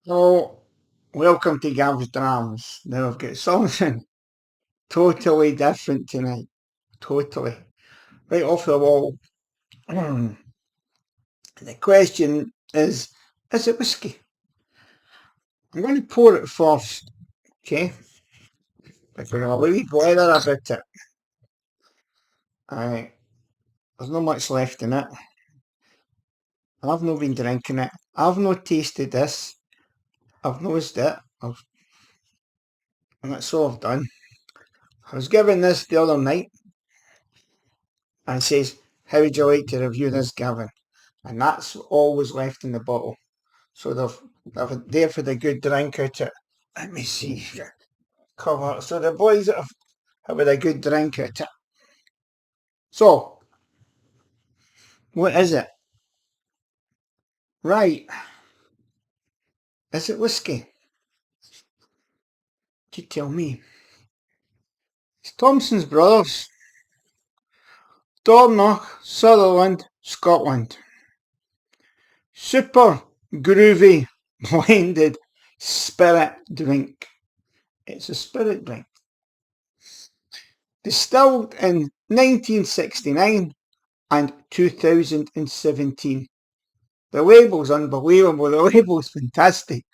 So, welcome to Gav's Drams. Now I've got something totally different tonight. Totally. Right off the wall. The question is it whiskey? I'm going to pour it first, okay? Because I'm a wee blather about it. There's not much left in it. I've not been drinking it. I've not tasted this. I've noticed it. And that's all I've done. I was given this the other night and it says, how would you like to review this, Gavin? And that's all was left in the bottle. So they've there for the good drink out it. Let me see. Cover. So the boys have had a good drink out it. So, what is it? Right. Is it whiskey? You tell me. It's Thompson Brothers. Dornoch, Sutherland, Scotland. Super groovy blended spirit drink. It's a spirit drink. Distilled in 1969 and 2017. The label's unbelievable. The label's fantastic.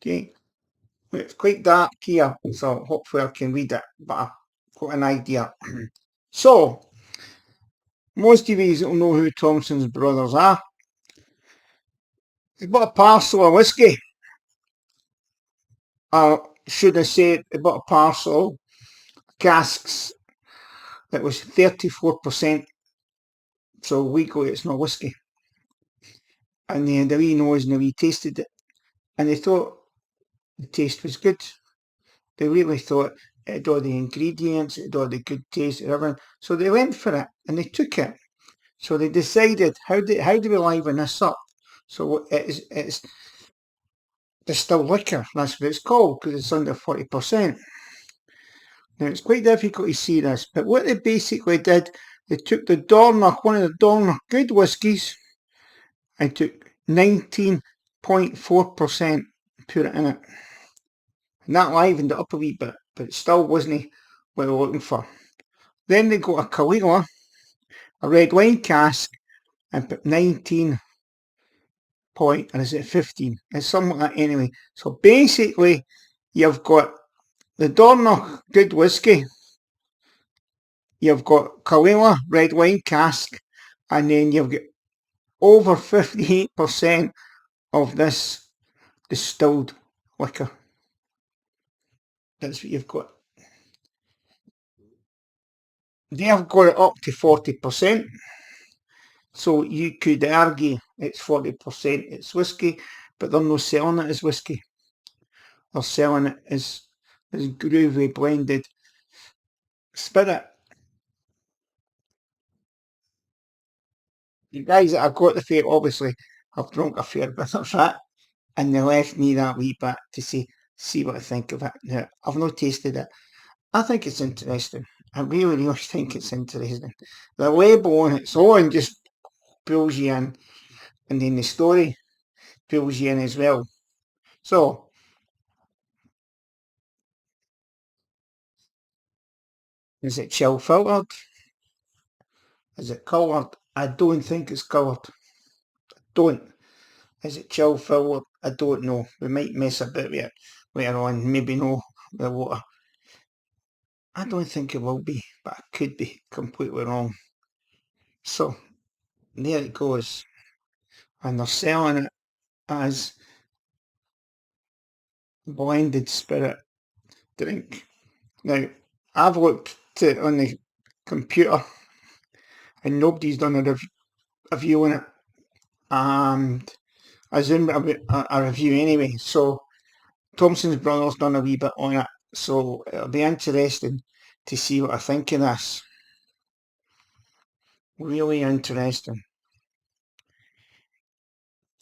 Okay. It's quite dark here, so hopefully I can read it, but I've got an idea. So, most of you will know who Thompson's Brothers are. He's bought a parcel of whiskey. Or should I say, he bought a parcel of casks that was 34%. So legally it's not whiskey. And they had a wee nose and a wee tasted it. And they thought the taste was good. They really thought it had all the ingredients, it had all the good taste and everything. So they went for it and they took it. So they decided, how do we liven this up? So it's distilled liquor. That's what it's called because it's under 40%. Now it's quite difficult to see this, but what they basically did, they took the Dornoch, one of the Dornoch good whiskies, and took 19.4%, put it in it. And that livened it up a wee bit, but it still wasn't what they were looking for. Then they got a Caligula, a red wine cask, and put 19 point, and is it 15? It's something like that anyway. So basically, you've got the Dornoch good whiskey, you've got Caligula red wine cask, and then you've got over 58% of this distilled liquor. That's what you've got. They've got it up to 40%. So you could argue it's 40% it's whiskey, but they're not selling it as whiskey. They're selling it as groovy blended spirit. The guys that I've got the fair obviously have drunk a fair bit of that, and they left me that wee bit to see what I think of it. Now, I've not tasted it. I think it's interesting. I really, really think it's interesting. The label on its own just pulls you in, and then the story pulls you in as well. So, is it chill filtered? Is it coloured? I don't think it's coloured. Don't. Is it chill filtered? I don't know. We might mess about with it later on. Maybe no the water. I don't think it will be, but I could be completely wrong. So, there it goes. And they're selling it as blended spirit drink. Now, I've looked at it on the computer and nobody's done a review on it. And I zoomed a review anyway. So, Thompson's Brothers done a wee bit on it. So, it'll be interesting to see what I think of this. Really interesting.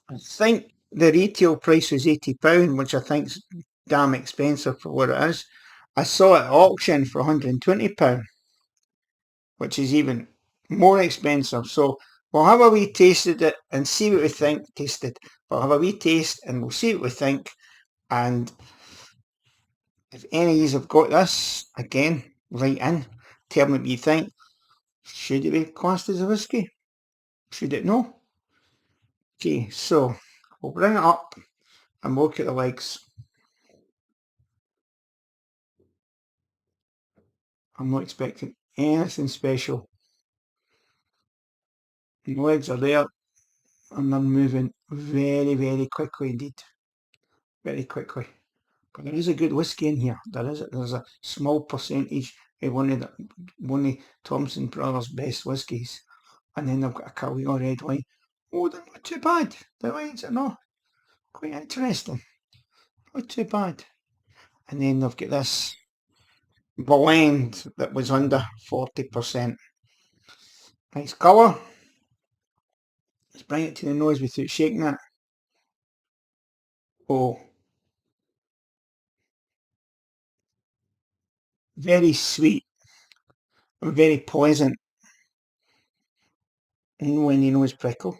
I think the retail price was £80, which I think's damn expensive for what it is. I saw it at auction for £120, which is even more expensive. So we'll have a wee taste of it and see what we think tasted. We'll have a wee taste and we'll see what we think. And if any of you have got this, again, write in. Tell me what you think. Should it be classed as a whisky? Should it no? Okay, so we'll bring it up and look at the legs. I'm not expecting anything special. The legs are there and they're moving very, very quickly indeed. Very quickly. But there is a good whisky in here. There's a small percentage of one of Thompson Brothers' best whiskies. And then they've got a Caligula red wine. Oh, they're not too bad. The wines are not quite interesting. Not too bad. And then they've got this blend that was under 40%. Nice colour. Let's bring it to the nose without shaking it. Oh, very sweet, very pleasant. No any nose prickle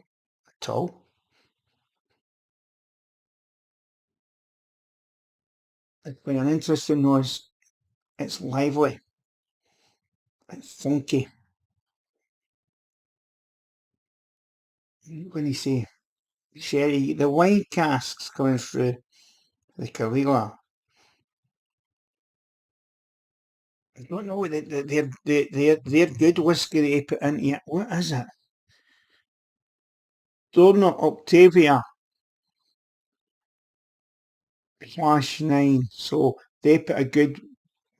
at all. It's quite an interesting nose. It's lively. It's funky. When you say sherry, the wine casks coming through the Caligula. I don't know, they're good whisky they put into it. What is it? Dorna Octavia /9. So they put a good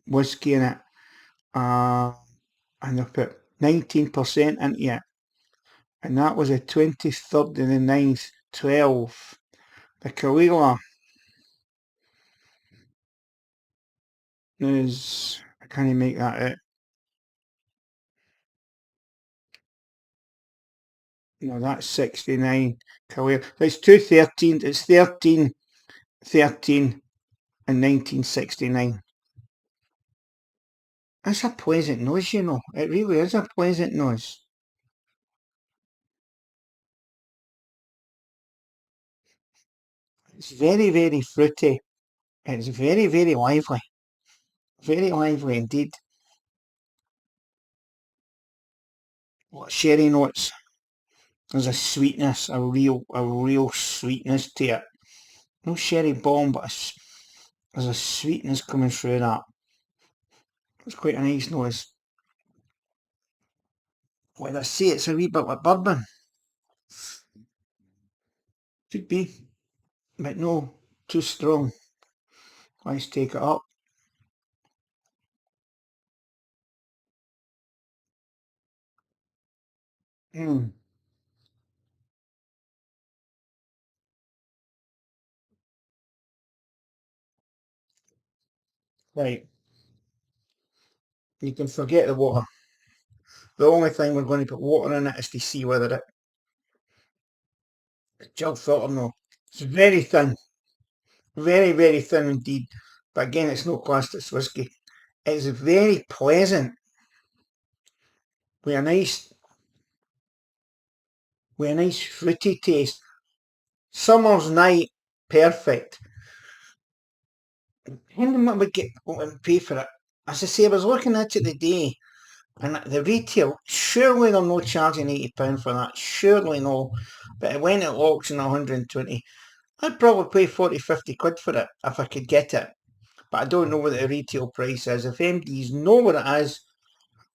whisky in it. And they put 19% into it. And that was the 23rd of the 9th, 12. The Caligula is, I can't make that out. No, that's 69. Caligula. It's 213. It's 13, 13 and 1969. That's a pleasant noise, you know. It really is a pleasant noise. It's very, very fruity. It's very, very lively. Very lively indeed. What sherry notes? There's a sweetness, a real sweetness to it. No sherry bomb, but there's a sweetness coming through that. It's quite a nice noise. Like I say, it's a wee bit like bourbon. Could be, but no, too strong. Let's take it up. Mm, right, you can forget the water. The only thing we're going to put water in it is to see whether it's chill thought or no. It's very thin, very, very thin indeed. But again, it's no classed as whiskey. It's very pleasant with a nice fruity taste. Summer's night, perfect. Depending what we pay for it. As I say, I was looking at it today, and the retail, surely they're not charging £80 for that. Surely no. But it went at auction 120. I'd probably pay 40, 50 quid for it if I could get it. But I don't know what the retail price is. If MDs know what it is,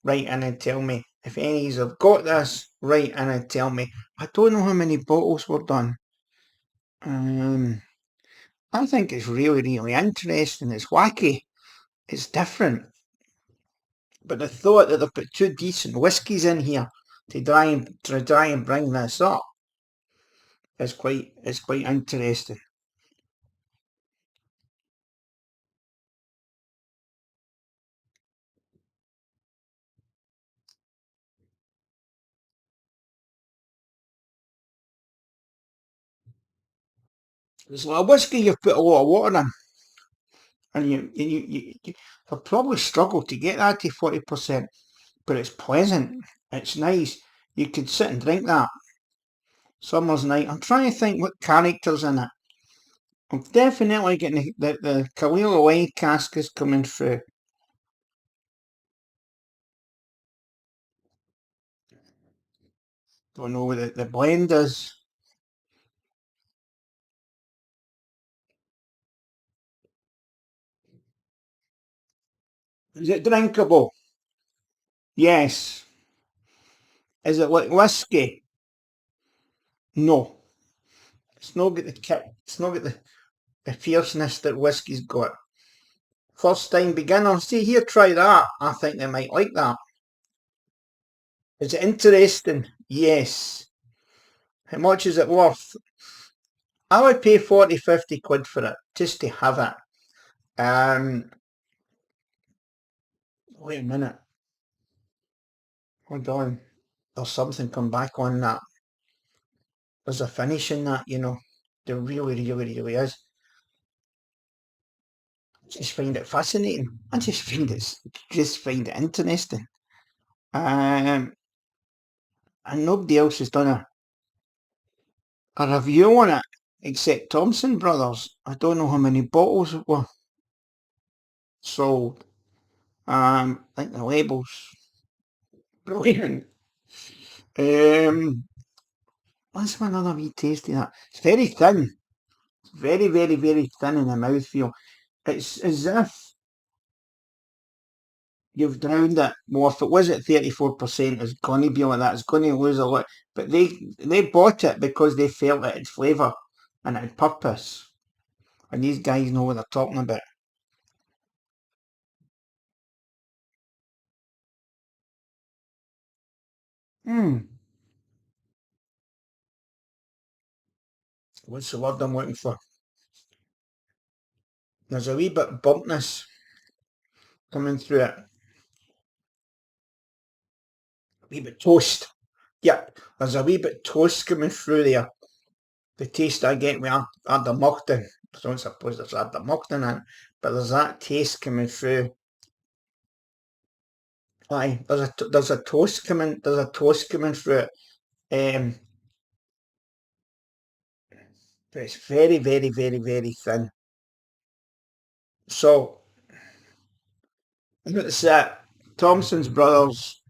write in and tell me. If any of you have got this, write in and tell me. I don't know how many bottles were done. I think it's really, really interesting. It's wacky. It's different. But the thought that they've put two decent whiskies in here to try and bring this up is quite interesting. It's like a whiskey you've put a lot of water in, and you'll probably struggle to get that to 40%. But it's pleasant. It's nice. You could sit and drink that. Summer's Night. I'm trying to think what characters in it. I'm definitely getting the Khalil Away cask is coming through. Don't know what the blend is. Is it drinkable? Yes. Is it like whiskey? No. It's not got the kick. It's not got the fierceness that whiskey's got. First time beginner. See here, try that. I think they might like that. Is it interesting? Yes. How much is it worth? I would pay 40, 50 quid for it, just to have it. Wait a minute. Hold on. There's something come back on that. There's a finish in that, you know. There really, really, really is. I just find it fascinating. Just find it interesting. And nobody else has done a review on it except Thompson Brothers. I don't know how many bottles were sold. I think the label's brilliant. Let's have another wee taste of that. It's very thin. It's very, very, very thin in the mouthfeel. It's as if you've drowned it. Well, if it was at 34%, it's going to be like that. It's going to lose a lot. But they bought it because they felt it had flavour and it had purpose. And these guys know what they're talking about. Hmm. What's the word I'm looking for? There's a wee bit bumpness coming through it. A wee bit toast. Yep. There's a wee bit toast coming through there. The taste I get when I add the mutton. I don't suppose there's add the mutton in, but there's that taste coming through. Aye, there's a toast coming. There's a toast coming through it. But it's very, very, very, very thin. So it's Thompson's Brothers,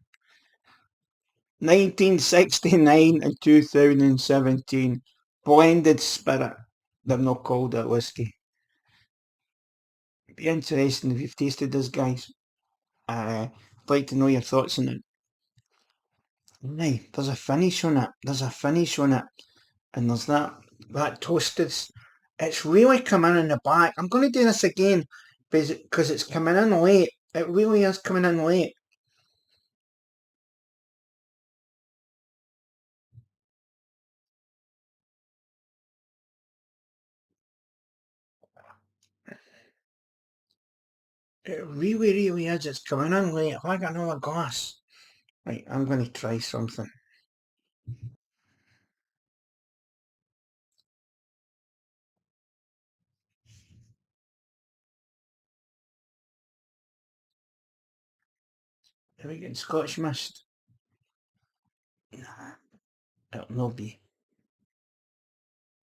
1969 and 2017 blended spirit. They've not called it whiskey. It'd be interesting if you've tasted this, guys. I'd like to know your thoughts on it. Right, there's a finish on it. There's a finish on it, and there's that toasted. It's really coming in the back. I'm going to do this again because it's coming in late. It really is coming in late. It really, really is. It's coming in late. Have I got another glass? Right, I'm going to try something. Are we getting Scotch mist? Nah, it'll not be.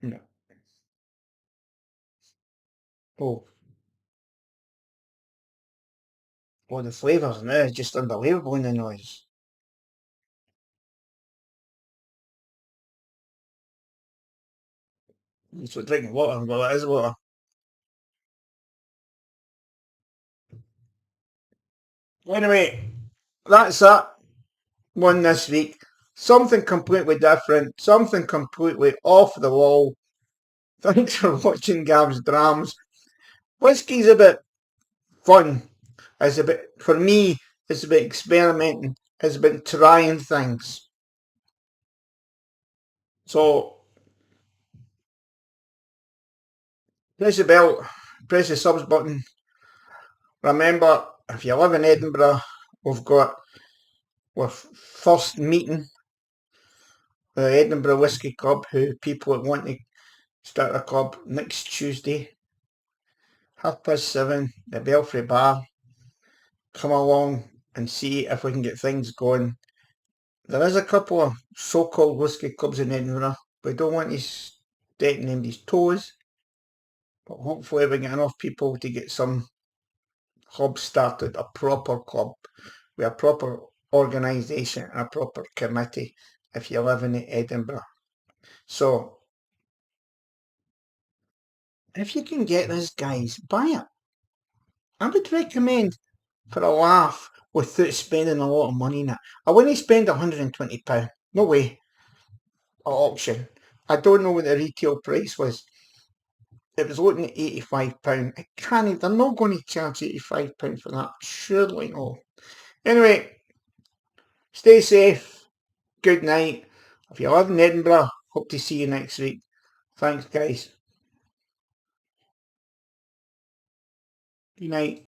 No. Oh, well, the flavours now is just unbelievable in the noise. It's like drinking water. Well, it is water. Anyway, that's it. One this week. Something completely different. Something completely off the wall. Thanks for watching Gav's Drams. Whiskey's a bit fun. It's a bit, for me, it's a bit experimenting. It's about trying things. So press the bell, press the subs button. Remember, if you live in Edinburgh, we've got our first meeting, the Edinburgh Whisky Club, who people that want to start a club next Tuesday, 7:30, the Belfry Bar. Come along and see if we can get things going. There is a couple of so-called whisky clubs in Edinburgh. We don't want to step on anybody's toes, but hopefully we get enough people to get some club started, a proper club with a proper organisation and a proper committee if you live in Edinburgh. So, if you can get this, guys, buy it. I would recommend for a laugh without spending a lot of money in it. I wouldn't spend £120. No way. At auction. I don't know what the retail price was. It was looking at £85. I can't, they're not going to charge £85 for that. Surely no. Anyway, stay safe. Good night. If you live in Edinburgh, hope to see you next week. Thanks, guys. Good night.